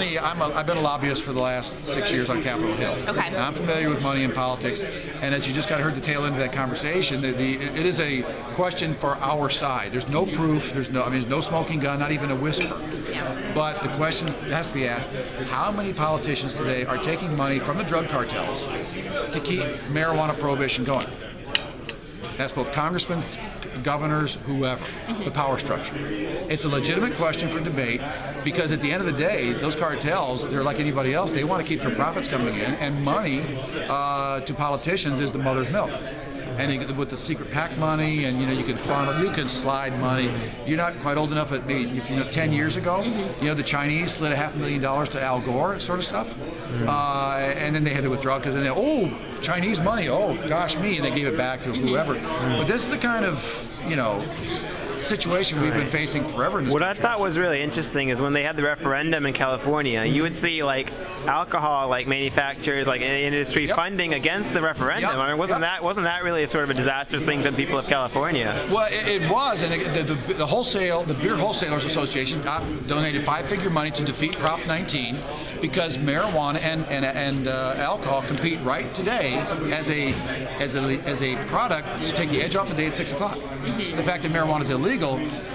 I've been a lobbyist for the last 6 years on Capitol Hill. Okay. And I'm familiar with money and politics, and as you just heard the tail end of that conversation, it is a question for our side. There's no proof. There's no smoking gun, not even a whisper. Yeah. But the question has to be asked: how many politicians today are taking money from the drug cartels to keep marijuana prohibition going? That's both congressmen, governors, whoever, the power structure. It's a legitimate question for debate because at the end of the day, those cartels, they're like anybody else. They want to keep their profits coming in, and money to politicians is the mother's milk. And with the secret PAC money, and you can slide money. You're not quite old enough, if 10 years ago, the Chinese slid $500,000 to Al Gore, sort of stuff, and then they had to withdraw because then Chinese money, oh gosh me, and they gave it back to whoever. But this is the kind of situation we've been facing forever in this What country. I thought was really interesting is when they had the referendum in California, you would see alcohol manufacturers, industry funding against the referendum. Yep. I mean, wasn't that really a sort of a disastrous thing for the people of California? Well, it was, and the Beer Wholesalers Association donated 5-figure money to defeat Prop 19 because marijuana and alcohol compete right today as a product to take the edge off the day at 6 o'clock. The fact that marijuana is illegal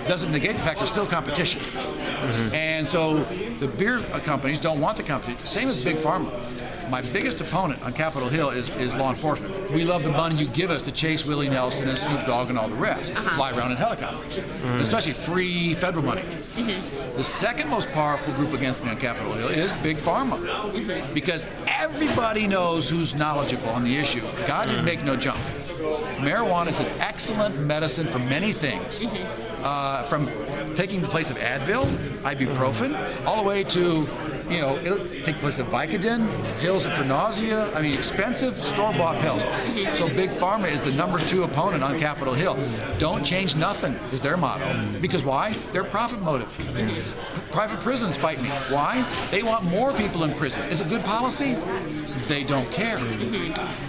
doesn't negate the fact there's still competition. And so the beer companies don't want the competition. Same as Big Pharma. My biggest opponent on Capitol Hill is law enforcement. We love the money you give us to chase Willie Nelson and Snoop Dogg and all the rest, fly around in helicopters, especially free federal money. The second most powerful group against me on Capitol Hill is Big Pharma, because everybody knows who's knowledgeable on the issue. God didn't make no junk. Marijuana is an excellent medicine for many things, from taking the place of Advil, ibuprofen, all the way to it'll take the place of Vicodin, pills for nausea. I mean, expensive store-bought pills. So Big Pharma is the number 2 opponent on Capitol Hill. Don't change nothing is their motto. Because why? Their profit motive. Private prisons fight me. Why? They want more people in prison. Is it good policy? They don't care.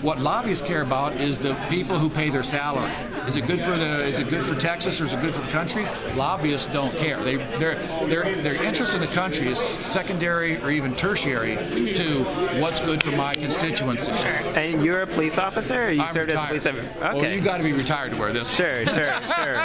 What lobbyists care about is the people who pay their salary. Is it good for Texas or is it good for the country? Lobbyists don't care. Their interest in the country is secondary or even tertiary to what's good for my constituency. Sure. And you're a police officer, or you I'm served retired. as a police officer? Okay. Well, you got to be retired to wear this. Sure.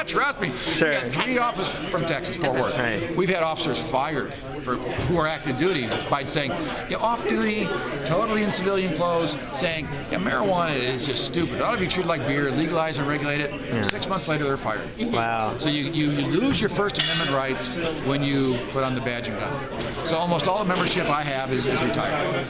Trust me. Sure. We got 3 officers from Texas, Fort Worth. Right. We've had officers fired who are active duty by saying, off duty, totally in civilian clothes, saying, marijuana is just stupid. It ought to be treated like beer, legalize and regulate it. 6 months later, they're fired. Wow. So you lose your First Amendment rights when you put on the badge and gun. So almost all the membership I have is retired.